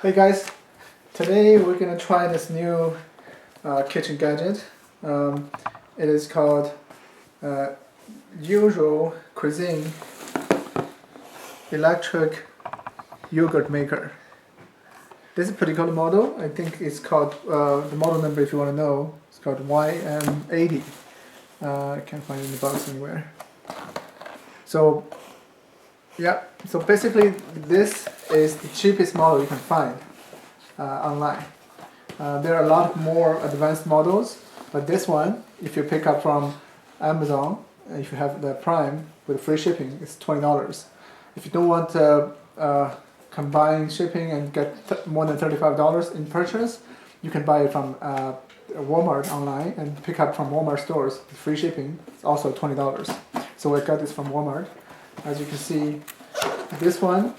Hey guys, today we're gonna try this new kitchen gadget. It is called Euro Cuisine Electric Yogurt Maker. This particular model, I think it's called, the model number if you want to know, it's called YM80. I can't find it in the box anywhere. So, yeah, so basically this is the cheapest model you can find online. There are a lot more advanced models, but this one, if you pick up from Amazon, if you have the Prime with free shipping, it's $20. If you don't want to combine shipping and get more than $35 in purchase, you can buy it from Walmart online and pick up from Walmart stores with free shipping. It's also $20. So I got this from Walmart. As you can see, this one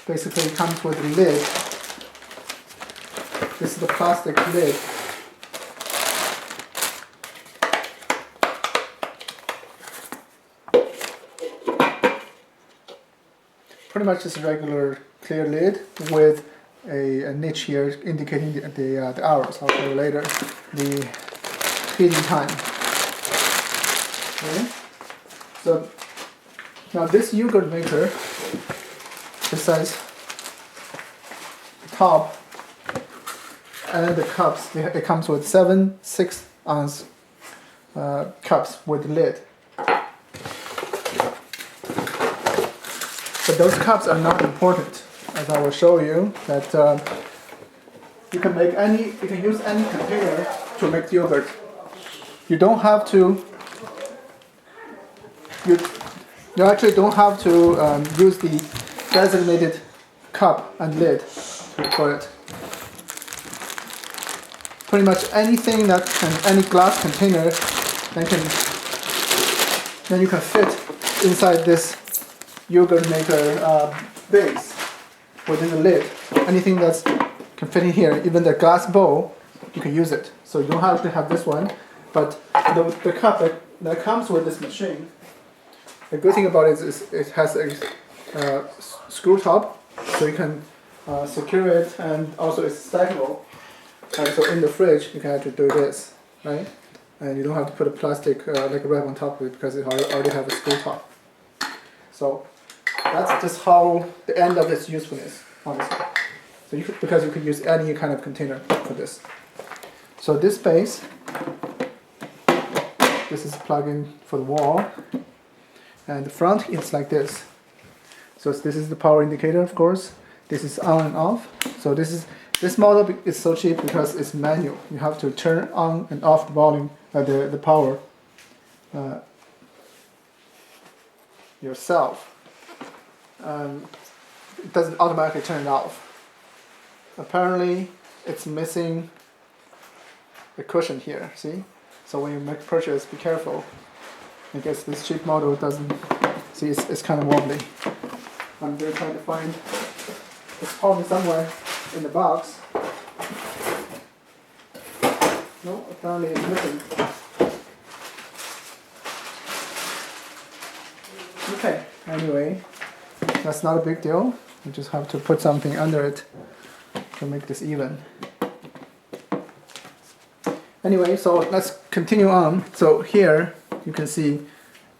basically comes with a lid. This is the plastic lid. Pretty much just a regular clear lid with a niche here indicating the hours. I'll show you later the heating time. Okay. So now this yogurt maker, besides the top and the cups, it comes with 7 6-ounce cups with lid. But those cups are not important, as I will show you that you can use any container to make yogurt. You don't have to. You actually don't have to use the designated cup and lid for it. Pretty much anything any glass container then you can fit inside this yogurt maker base within the lid. Anything that can fit in here, even the glass bowl, you can use it. So you don't have to have this one, but the cup that comes with this machine. The good thing about it is it has a screw top, so you can secure it, and also it's stackable. And so in the fridge, you can actually do this, right? And you don't have to put a plastic like a wrap on top of it because it already have a screw top. So that's just how the end of its usefulness, honestly. So because you could use any kind of container for this. So this base, this is plug-in for the wall. And the front is like this. So this is the power indicator, of course. This is on and off. So this model is so cheap because it's manual. You have to turn on and off the volume, the power yourself. It doesn't automatically turn it off. Apparently, it's missing the cushion here. See? So when you make purchase, be careful. I guess this cheap model doesn't, see, it's kind of wobbly. I'm going to try to find, it's probably somewhere in the box. No, apparently it's missing. Okay, anyway, that's not a big deal. You just have to put something under it to make this even. Anyway, so let's continue on. So here, you can see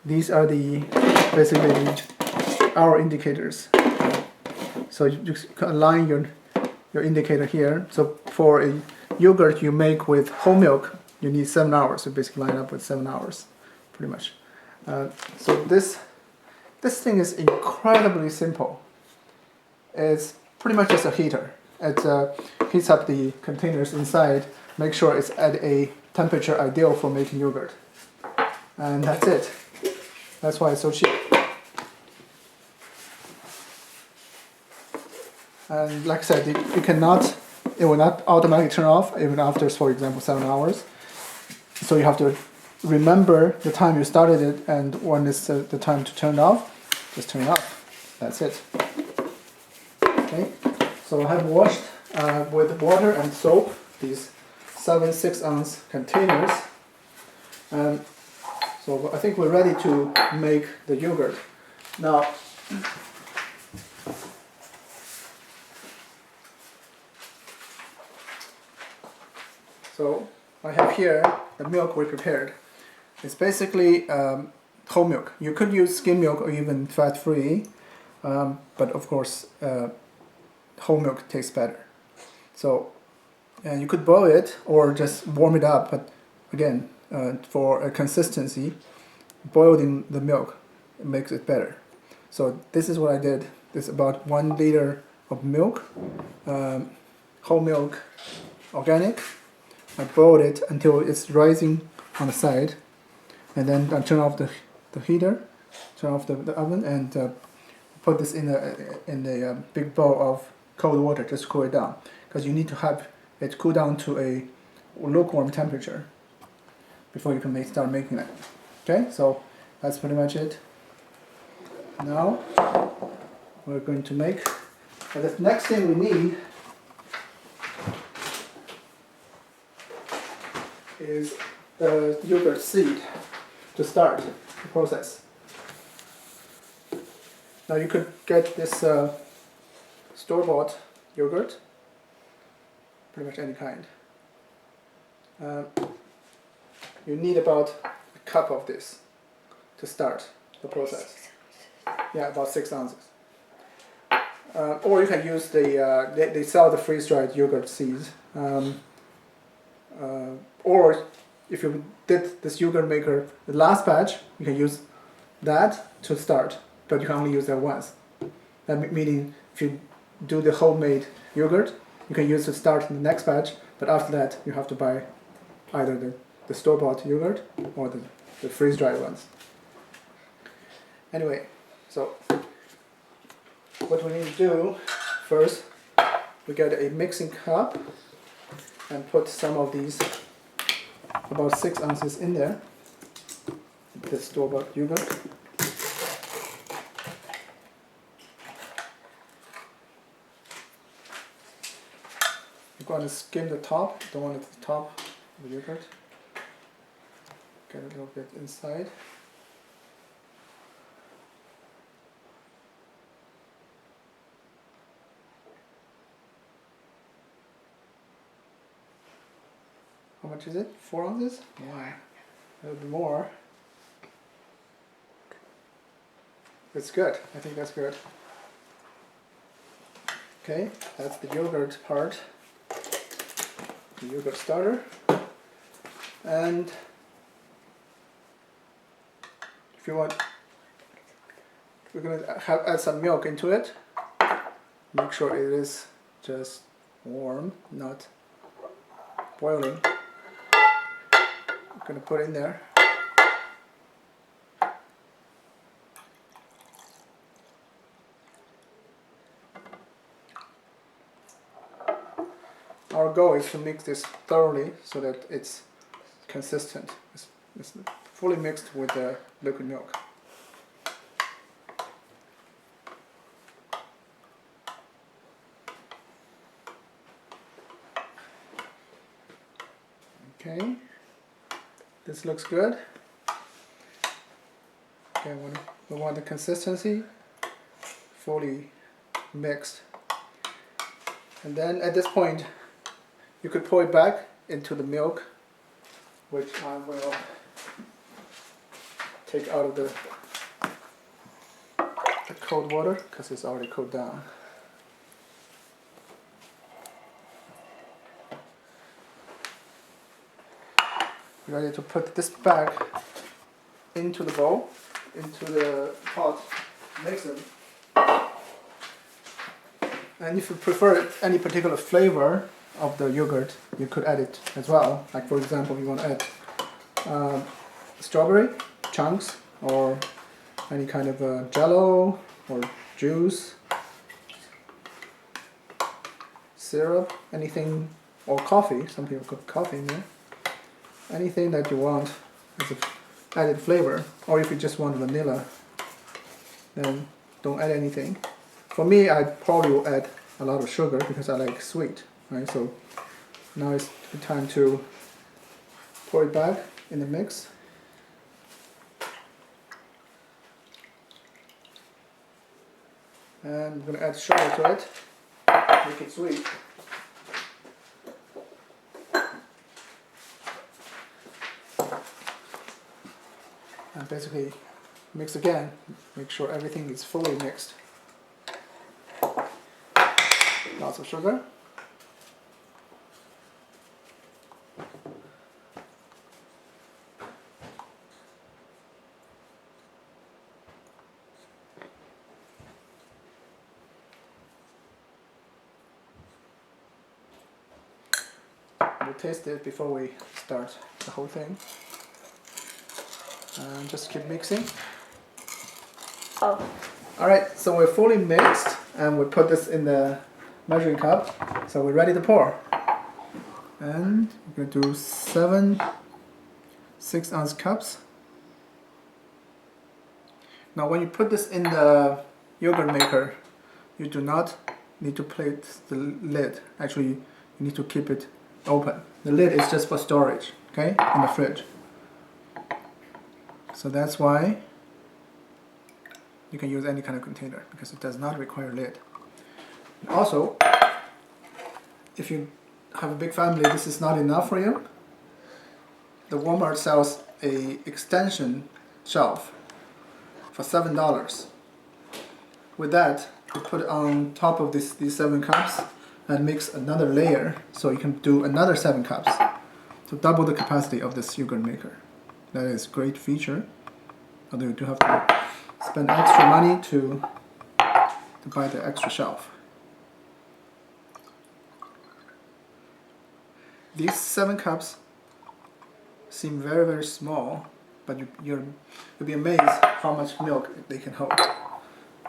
these are basically the hour indicators. So you just align your indicator here. So for a yogurt you make with whole milk, you need 7 hours. So basically line up with 7 hours, pretty much. So this thing is incredibly simple. It's pretty much just a heater. It heats up the containers inside, make sure it's at a temperature ideal for making yogurt. And that's it. That's why it's so cheap. And like I said, it will not automatically turn off even after, for example, 7 hours. So you have to remember the time you started it, and when it's the time to turn it off, just turn it off. That's it. Okay. So I have washed with water and soap these 7 6-ounce containers. And so I think we're ready to make the yogurt. Now, So I have here the milk we prepared. It's basically whole milk. You could use skim milk or even fat-free, but of course whole milk tastes better. So you could boil it or just warm it up, but again, for a consistency, boiling the milk makes it better. So this is what I did. This is about 1 liter of milk, whole milk, organic. I boiled it until it's rising on the side, and then I turn off the heater, turn off the oven, and put this in a big bowl of cold water, just cool it down, because you need to have it cool down to a lukewarm temperature before you can start making it. Okay, so that's pretty much it. Now we're going to make, the next thing we need is the yogurt seed to start the process. Now you could get this store-bought yogurt, pretty much any kind. You need about a cup of this to start the process. Yeah, about 6 ounces. Or you can use they sell the freeze-dried yogurt seeds. Or if you did this yogurt maker, the last batch, you can use that to start, but you can only use that once. That meaning if you do the homemade yogurt, you can use to start in the next batch, but after that you have to buy either the store-bought yogurt or the freeze-dried ones. Anyway, so what we need to do first, we get a mixing cup and put some of these, about 6 ounces in there, the store-bought yogurt. You're going to skim the top, don't want it at the top of the yogurt. Get a little bit inside. How much is it? 4 ounces? Yeah, a little bit more. That's good. I think that's good. Okay, that's the yogurt part. The yogurt starter. And if you want, we're going to add some milk into it. Make sure it is just warm, not boiling. I'm going to put in there. Our goal is to mix this thoroughly so that it's consistent. It's fully mixed with the liquid milk. Okay, this looks good. Okay, we want the consistency fully mixed. And then at this point, you could pour it back into the milk, which I will take out of the cold water because it's already cooled down. We're ready to put this back into the bowl, into the pot, mix them. And if you prefer any particular flavor of the yogurt, you could add it as well. Like for example, you want to add strawberry chunks or any kind of jello or juice, syrup, anything, or coffee. Some people put coffee in there. Anything that you want as an added flavor, or if you just want vanilla, then don't add anything. For me, I probably will add a lot of sugar because I like sweet, right? So now it's the time to pour it back in the mix. And I'm going to add sugar to it, make it sweet. basically mix again, make sure everything is fully mixed. Lots of sugar. We'll taste it before we start the whole thing. And just keep mixing. Oh. Alright, so we're fully mixed and we put this in the measuring cup. So we're ready to pour. And we're going to do 7 6-ounce cups. Now when you put this in the yogurt maker, you do not need to place the lid. Actually, you need to keep it open. The lid is just for storage, okay, in the fridge. So that's why you can use any kind of container because it does not require a lid. And also, if you have a big family, this is not enough for you. The Walmart sells a extension shelf for $7. With that, you put it on top of these 7 cups and mix another layer, so you can do another 7 cups to double the capacity of this yogurt maker. That is a great feature, although you do have to spend extra money to buy the extra shelf. These 7 cups seem very, very small, but you'll be amazed how much milk they can hold.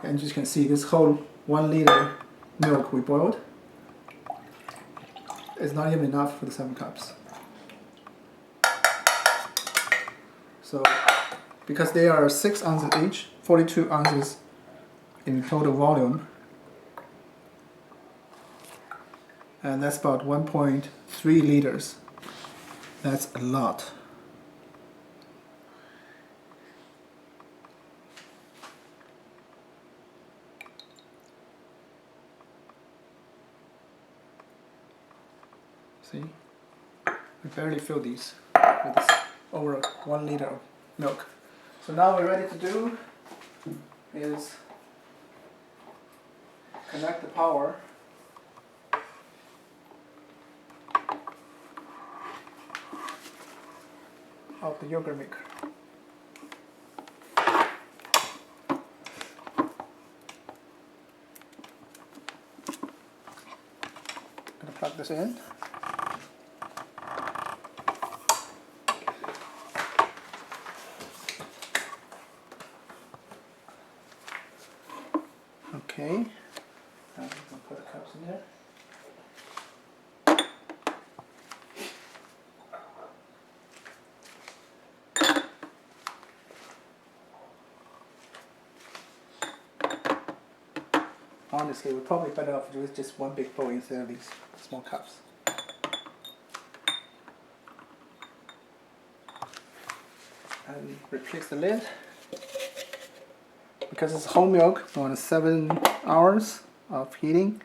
And you can see this whole 1 liter milk we boiled is not even enough for the 7 cups. So, because they are 6 ounces each, 42 ounces in total volume, and that's about 1.3 liters. That's a lot. See? We barely fill these with this over 1 liter of milk. So now we're ready to do is connect the power of the yogurt maker. I'm gonna plug this in. Okay, now we can put the cups in there. Honestly, we're probably better off with just 1 big bowl instead of these small cups. And replace the lid. Because it's whole milk, we want 7 hours of heating.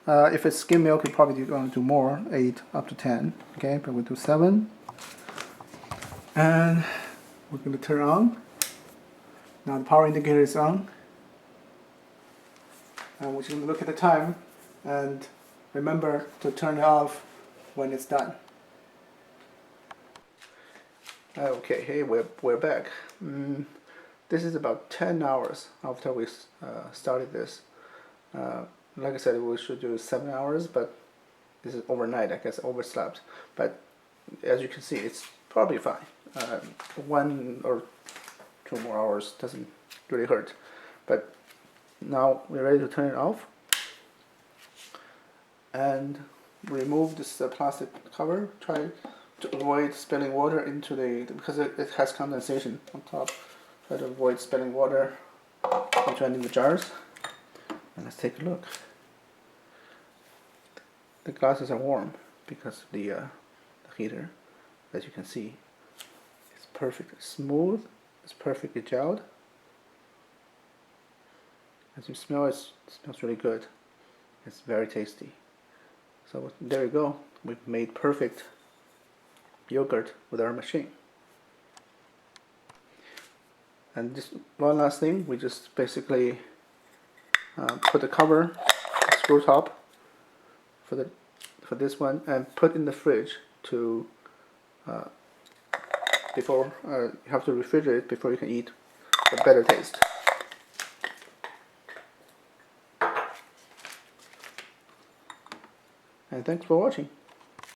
If it's skim milk, you probably want to do more, 8 up to 10. Okay, but we'll do 7. And we're going to turn on. Now the power indicator is on. And we're just going to look at the time and remember to turn it off when it's done. Okay, hey, we're back. This is about 10 hours after we started this. Like I said, we should do 7 hours, but this is overnight, I guess, overslept. But as you can see, it's probably fine. 1 or 2 more hours doesn't really hurt. But now we're ready to turn it off and remove this plastic cover. Try to avoid spilling water into because it has condensation on top. Try to avoid spilling water into any of the jars. And let's take a look. The glasses are warm because of the heater. As you can see, it's perfect, smooth, it's perfectly gelled. As you smell, it smells really good. It's very tasty. So there you go. We've made perfect yogurt with our machine. And just one last thing, we just basically put the cover, screw top for this one, and put in the fridge to before you have to refrigerate before you can eat for better taste. And thanks for watching.